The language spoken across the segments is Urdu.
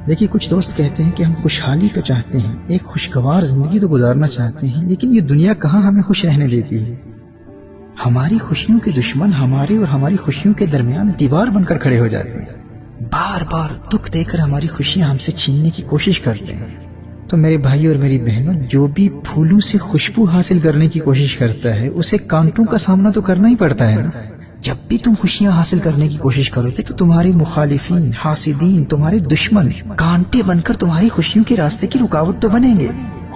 دیکھیے کچھ دوست کہتے ہیں کہ ہم خوشحالی تو چاہتے ہیں، ایک خوشگوار زندگی تو گزارنا چاہتے ہیں، لیکن یہ دنیا کہاں ہمیں خوش رہنے دیتی ہے۔ ہماری خوشیوں کے دشمن ہمارے اور ہماری خوشیوں کے درمیان دیوار بن کر کھڑے ہو جاتے ہیں، بار بار دکھ دے کر ہماری خوشیاں ہم سے چھیننے کی کوشش کرتے ہیں۔ تو میرے بھائی اور میری بہنوں، جو بھی پھولوں سے خوشبو حاصل کرنے کی کوشش کرتا ہے اسے کانٹوں کا سامنا تو کرنا ہی پڑتا ہے نا۔ جب بھی تم خوشیاں حاصل کرنے کی کوشش کرو گے تو تمہارے مخالفین، حاسدین، تمہارے دشمن کانٹے بن کر تمہاری خوشیوں کے راستے کی رکاوٹ تو بنیں گے،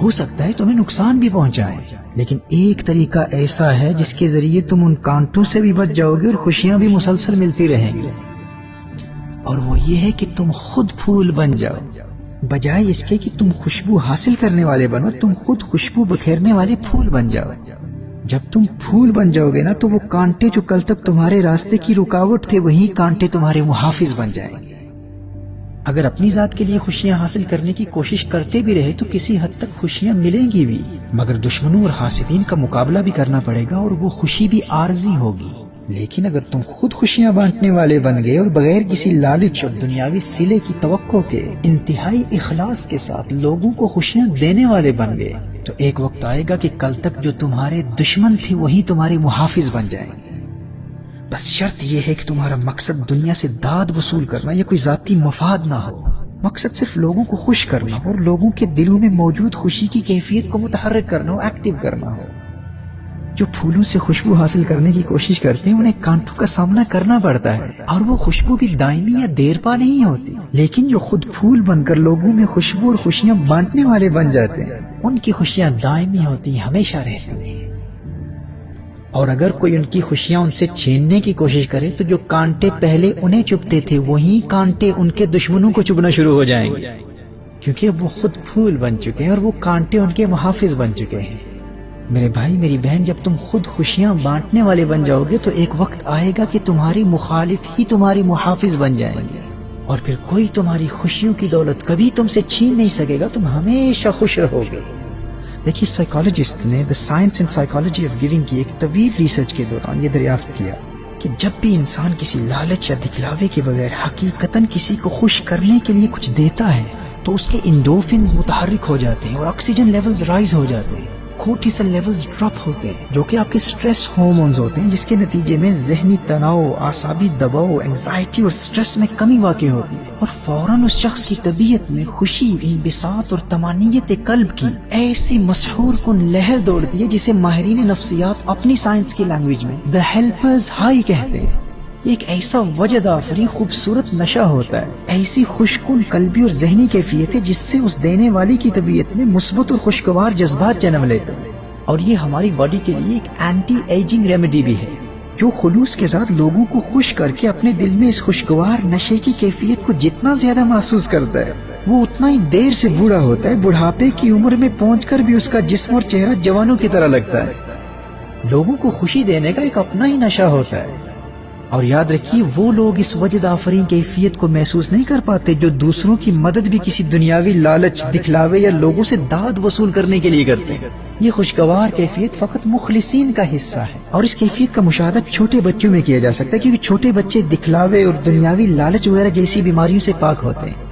ہو سکتا ہے تمہیں نقصان بھی پہنچائیں، لیکن ایک طریقہ ایسا ہے جس کے ذریعے تم ان کانٹوں سے بھی بچ جاؤ گے اور خوشیاں بھی مسلسل ملتی رہیں گی، اور وہ یہ ہے کہ تم خود پھول بن جاؤ۔ بجائے اس کے کہ تم خوشبو حاصل کرنے والے بنو، تم خود خوشبو بکھیرنے والے پھول بن جاؤ۔ جب تم پھول بن جاؤ گے نا تو وہ کانٹے جو کل تک تمہارے راستے کی رکاوٹ تھے وہی کانٹے تمہارے محافظ بن جائیں گے۔ اگر اپنی ذات کے لیے خوشیاں حاصل کرنے کی کوشش کرتے بھی رہے تو کسی حد تک خوشیاں ملیں گی بھی، مگر دشمنوں اور حاسدین کا مقابلہ بھی کرنا پڑے گا اور وہ خوشی بھی عارضی ہوگی۔ لیکن اگر تم خود خوشیاں بانٹنے والے بن گئے اور بغیر کسی لالچ اور دنیاوی صلے کی توقع کے انتہائی اخلاص کے ساتھ لوگوں کو خوشیاں دینے والے بن گئے تو ایک وقت آئے گا کہ کل تک جو تمہارے دشمن تھے وہی تمہارے محافظ بن جائیں گے۔ بس شرط یہ ہے کہ تمہارا مقصد دنیا سے داد وصول کرنا یا کوئی ذاتی مفاد نہ ہو، مقصد صرف لوگوں کو خوش کرنا ہو اور لوگوں کے دلوں میں موجود خوشی کی کیفیت کو متحرک کرنا ہو، ایکٹیو کرنا ہو۔ جو پھولوں سے خوشبو حاصل کرنے کی کوشش کرتے ہیں انہیں کانٹوں کا سامنا کرنا پڑتا ہے، اور وہ خوشبو بھی دائمی یا دیر پا نہیں ہوتی، لیکن جو خود پھول بن کر لوگوں میں خوشبو اور خوشیاں بانٹنے والے بن جاتے ہیں ان کی خوشیاں دائمی ہوتی ہیں، ہمیشہ رہتی ہیں۔ اور اگر کوئی ان کی خوشیاں ان سے چھیننے کی کوشش کرے تو جو کانٹے پہلے انہیں چبھتے تھے وہی کانٹے ان کے دشمنوں کو چبھنا شروع ہو جائیں گے، کیونکہ وہ خود پھول بن چکے ہیں اور وہ کانٹے ان کے محافظ بن چکے ہیں۔ میرے بھائی میری بہن، جب تم خود خوشیاں بانٹنے والے بن جاؤ گے تو ایک وقت آئے گا کہ تمہاری مخالف ہی تمہاری محافظ بن جائیں گے، اور پھر کوئی تمہاری خوشیوں کی دولت کبھی تم سے چھین نہیں سکے گا، تم ہمیشہ خوش رہو گے۔ دیکھیے سائیکالوجسٹ نے the science and psychology of giving کی ایک طویل ریسرچ کے دوران یہ دریافت کیا کہ جب بھی انسان کسی لالچ یا دکھلاوے کے بغیر حقیقتاً کسی کو خوش کرنے کے لیے کچھ دیتا ہے تو اس کے انڈورفنز متحرک ہو جاتے ہیں اور آکسیجن لیولز رائز ہو جاتے ہیں، کورٹیسول لیولز ڈراپ ہوتے ہیں جو کہ آپ کے سٹریس ہارمونز ہوتے ہیں، جس کے نتیجے میں ذہنی تناؤ، اعصابی دباؤ، انگزائٹی اور سٹریس میں کمی واقع ہوتی ہے، اور فوراً اس شخص کی طبیعت میں خوشی، انبساط اور طمانینت قلب کی ایسی مسحور کن لہر دوڑتی ہے جسے ماہرین نفسیات اپنی سائنس کی لینگویج میں دی ہیلپرز ہائی کہتے ہیں۔ ایک ایسا وجد آفری خوبصورت نشہ ہوتا ہے، ایسی خوشکن قلبی اور ذہنی کیفیت ہے جس سے اس دینے والی کی طبیعت میں مثبت اور خوشگوار جذبات جنم لیتے ہیں، اور یہ ہماری باڈی کے لیے ایک اینٹی ایجنگ ریمیڈی بھی ہے جو خلوص کے ساتھ لوگوں کو خوش کر کے اپنے دل میں اس خوشگوار نشے کی کیفیت کو جتنا زیادہ محسوس کرتا ہے وہ اتنا ہی دیر سے بوڑھا ہوتا ہے، بڑھاپے کی عمر میں پہنچ کر بھی اس کا جسم اور چہرہ جوانوں کی طرح لگتا ہے۔ لوگوں کو خوشی دینے کا ایک اپنا ہی نشہ ہوتا ہے، اور یاد رکھیے وہ لوگ اس وجد آفرین کیفیت کو محسوس نہیں کر پاتے جو دوسروں کی مدد بھی کسی دنیاوی لالچ، دکھلاوے یا لوگوں سے داد وصول کرنے کے لیے کرتے ہیں۔ یہ خوشگوار کیفیت فقط مخلصین کا حصہ ہے، اور اس کیفیت کا مشاہدہ چھوٹے بچوں میں کیا جا سکتا ہے کیونکہ چھوٹے بچے دکھلاوے اور دنیاوی لالچ وغیرہ جیسی بیماریوں سے پاک ہوتے ہیں۔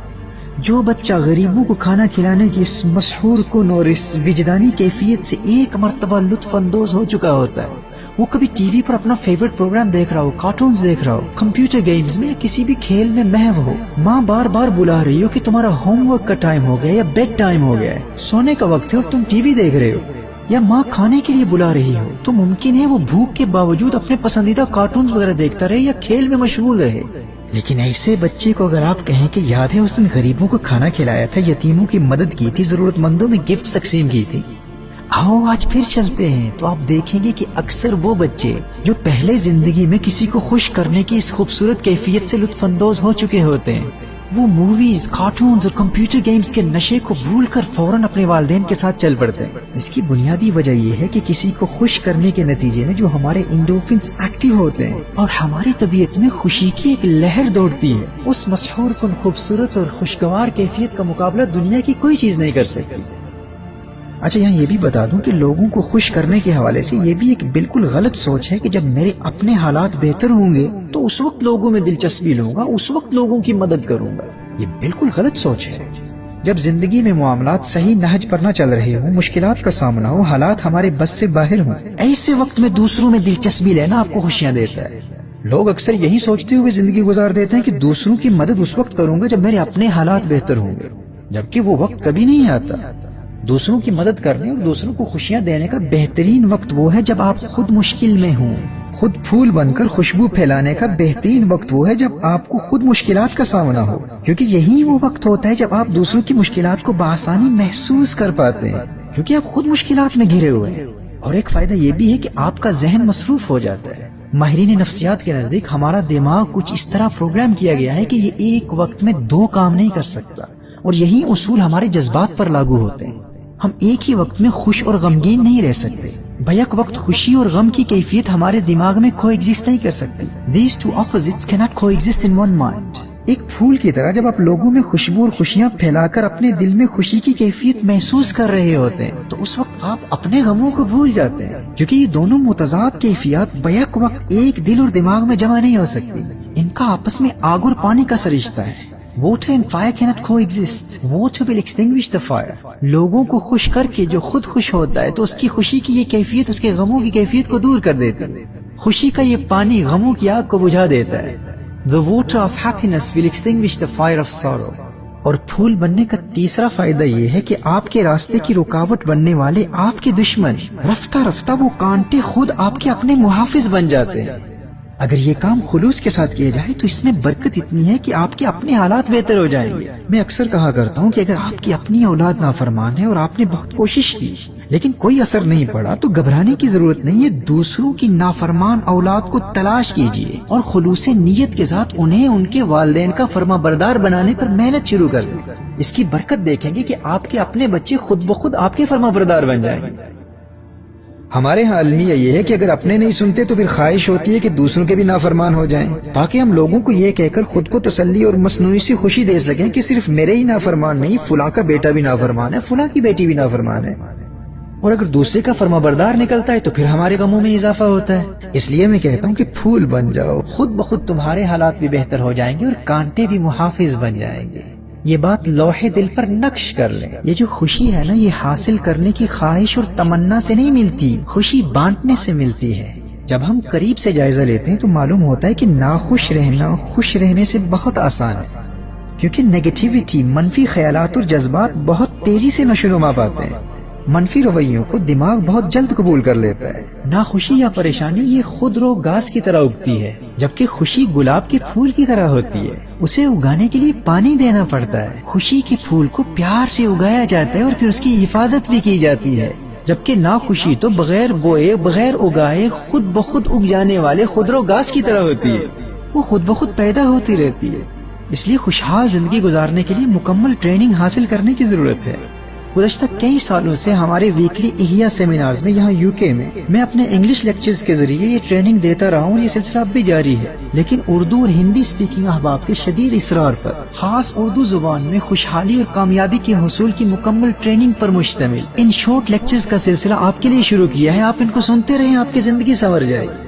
جو بچہ غریبوں کو کھانا کھلانے کی اس مسحور کن اور اس وجدانی کیفیت سے ایک مرتبہ لطف اندوز ہو چکا ہوتا ہے، وہ کبھی ٹی وی پر اپنا فیورٹ پروگرام دیکھ رہا ہو، کارٹونز دیکھ رہا ہو، کمپیوٹر گیمز میں یا کسی بھی کھیل میں محو ہو، ماں بار بار بلا رہی ہو کہ تمہارا ہوم ورک کا ٹائم ہو گیا یا بیڈ ٹائم ہو گیا ہے، سونے کا وقت ہے اور تم ٹی وی دیکھ رہے ہو، یا ماں کھانے کے لیے بلا رہی ہو، تو ممکن ہے وہ بھوک کے باوجود اپنے پسندیدہ کارٹونز وغیرہ دیکھتا رہے یا کھیل میں مشغول رہے۔ لیکن ایسے بچے کو اگر آپ کہیں کہ یاد ہے اس دن غریبوں کو کھانا کھلایا تھا، یتیموں کی مدد کی تھی، ضرورت مندوں میں گفٹ تقسیم کی تھی، آؤ آج پھر چلتے ہیں، تو آپ دیکھیں گے کہ اکثر وہ بچے جو پہلے زندگی میں کسی کو خوش کرنے کی اس خوبصورت کیفیت سے لطف اندوز ہو چکے ہوتے ہیں، وہ موویز، کارٹونز اور کمپیوٹر گیمز کے نشے کو بھول کر فوراً اپنے والدین کے ساتھ چل پڑتے ہیں۔ اس کی بنیادی وجہ یہ ہے کہ کسی کو خوش کرنے کے نتیجے میں جو ہمارے انڈورفنز ایکٹیو ہوتے ہیں اور ہماری طبیعت میں خوشی کی ایک لہر دوڑتی ہے، اس مسحور کن خوبصورت اور خوشگوار کیفیت کا مقابلہ دنیا کی کوئی چیز نہیں کر سکتی۔ اچھا یہاں یہ بھی بتا دوں کہ لوگوں کو خوش کرنے کے حوالے سے یہ بھی ایک بالکل غلط سوچ ہے کہ جب میرے اپنے حالات بہتر ہوں گے تو اس وقت لوگوں میں دلچسپی لوں گا، اس وقت لوگوں کی مدد کروں گا۔ یہ بالکل غلط سوچ ہے۔ جب زندگی میں معاملات صحیح نہج پر نہ چل رہے ہوں، مشکلات کا سامنا ہو، حالات ہمارے بس سے باہر ہوں، ایسے وقت میں دوسروں میں دلچسپی لینا آپ کو خوشیاں دیتا ہے۔ لوگ اکثر یہی سوچتے ہوئے زندگی گزار دیتے ہیں کہ دوسروں کی مدد اس وقت کروں گا جب میرے اپنے حالات بہتر ہوں گے، جبکہ وہ وقت کبھی نہیں آتا۔ دوسروں کی مدد کرنے اور دوسروں کو خوشیاں دینے کا بہترین وقت وہ ہے جب آپ خود مشکل میں ہوں۔ خود پھول بن کر خوشبو پھیلانے کا بہترین وقت وہ ہے جب آپ کو خود مشکلات کا سامنا ہو، کیونکہ یہی وہ وقت ہوتا ہے جب آپ دوسروں کی مشکلات کو بآسانی محسوس کر پاتے ہیں، کیونکہ آپ خود مشکلات میں گھرے ہوئے ہیں۔ اور ایک فائدہ یہ بھی ہے کہ آپ کا ذہن مصروف ہو جاتا ہے۔ ماہرین نفسیات کے نزدیک ہمارا دماغ کچھ اس طرح پروگرام کیا گیا ہے کہ یہ ایک وقت میں دو کام نہیں کر سکتا، اور یہی اصول ہمارے جذبات پر لاگو ہوتے ہیں۔ ہم ایک ہی وقت میں خوش اور غمگین نہیں رہ سکتے، بیک وقت خوشی اور غم کی کیفیت ہمارے دماغ میں کو ایگزسٹ نہیں کر سکتی۔ These two opposites cannot coexist in one mind۔ ایک پھول کی طرح جب آپ لوگوں میں خوشبو اور خوشیاں پھیلا کر اپنے دل میں خوشی کی کیفیت محسوس کر رہے ہوتے ہیں، تو اس وقت آپ اپنے غموں کو بھول جاتے ہیں، کیونکہ یہ دونوں متضاد کیفیات بیک وقت ایک دل اور دماغ میں جمع نہیں ہو سکتی۔ ان کا آپس میں آگ اور پانی کا سا رشتہ ہے۔ Water and fire cannot coexist۔ Water will extinguish the fire۔ لوگوں کو خوش کر کے جو خود خوش ہوتا ہے تو اس کی خوشی کی یہ کیفیت اس کے غموں کی کیفیت کو دور کر دیتی ہے۔ خوشی کا یہ پانی غموں کی آگ کو بجھا دیتا ہے۔ The water of happiness will extinguish the fire of sorrow۔ اور پھول بننے کا تیسرا فائدہ یہ ہے کہ آپ کے راستے کی رکاوٹ بننے والے آپ کے دشمن رفتہ رفتہ وہ کانٹے خود آپ کے اپنے محافظ بن جاتے ہیں۔ اگر یہ کام خلوص کے ساتھ کیا جائے تو اس میں برکت اتنی ہے کہ آپ کے اپنے حالات بہتر ہو جائیں گے۔ میں اکثر کہا کرتا ہوں کہ اگر آپ کی اپنی اولاد نافرمان ہے اور آپ نے بہت کوشش کی لیکن کوئی اثر نہیں پڑا تو گھبرانے کی ضرورت نہیں ہے، دوسروں کی نافرمان اولاد کو تلاش کیجیے اور خلوص نیت کے ساتھ انہیں ان کے والدین کا فرما بردار بنانے پر محنت شروع کر دیں۔ اس کی برکت دیکھیں گے کہ آپ کے اپنے بچے خود بخود آپ کے فرما بردار بن جائیں گے۔ ہمارے ہاں المیہ یہ ہے کہ اگر اپنے نہیں سنتے تو پھر خواہش ہوتی ہے کہ دوسروں کے بھی نافرمان ہو جائیں، تاکہ ہم لوگوں کو یہ کہہ کر خود کو تسلی اور مصنوعی سی خوشی دے سکیں کہ صرف میرے ہی نافرمان نہیں، فلاں کا بیٹا بھی نافرمان ہے، فلاں کی بیٹی بھی نافرمان ہے۔ اور اگر دوسرے کا فرما بردار نکلتا ہے تو پھر ہمارے غموں میں اضافہ ہوتا ہے۔ اس لیے میں کہتا ہوں کہ پھول بن جاؤ، خود بخود تمہارے حالات بھی بہتر ہو جائیں گے اور کانٹے بھی محافظ بن جائیں گے۔ یہ بات لوح دل پر نقش کر لیں۔ یہ جو خوشی ہے نا، یہ حاصل کرنے کی خواہش اور تمنا سے نہیں ملتی، خوشی بانٹنے سے ملتی ہے۔ جب ہم قریب سے جائزہ لیتے ہیں تو معلوم ہوتا ہے کہ ناخوش رہنا خوش رہنے سے بہت آسان ہے، کیونکہ نیگیٹیوٹی، منفی خیالات اور جذبات بہت تیزی سے نشو و نما پاتے ہیں۔ منفی رویوں کو دماغ بہت جلد قبول کر لیتا ہے۔ ناخوشی یا پریشانی یہ خود رو گھاس کی طرح اگتی ہے، جبکہ خوشی گلاب کے پھول کی طرح ہوتی ہے، اسے اگانے کے لیے پانی دینا پڑتا ہے۔ خوشی کے پھول کو پیار سے اگایا جاتا ہے اور پھر اس کی حفاظت بھی کی جاتی ہے، جبکہ ناخوشی تو بغیر بوئے بغیر اگائے خود بخود اگ جانے والے خودرو گھاس کی طرح ہوتی ہے، وہ خود بخود پیدا ہوتی رہتی ہے۔ اس لیے خوشحال زندگی گزارنے کے لیے مکمل ٹریننگ حاصل کرنے کی ضرورت ہے۔ گزشتہ کئی سالوں سے ہمارے ویکلی احیا سیمینارز میں یہاں UK میں اپنے انگلش لیکچرز کے ذریعے یہ ٹریننگ دیتا رہا ہوں اور یہ سلسلہ اب بھی جاری ہے، لیکن اردو اور ہندی سپیکنگ احباب کے شدید اصرار پر خاص اردو زبان میں خوشحالی اور کامیابی کے حصول کی مکمل ٹریننگ پر مشتمل ان شارٹ لیکچرز کا سلسلہ آپ کے لیے شروع کیا ہے۔ آپ ان کو سنتے رہیں، آپ کی زندگی سنور جائے گی۔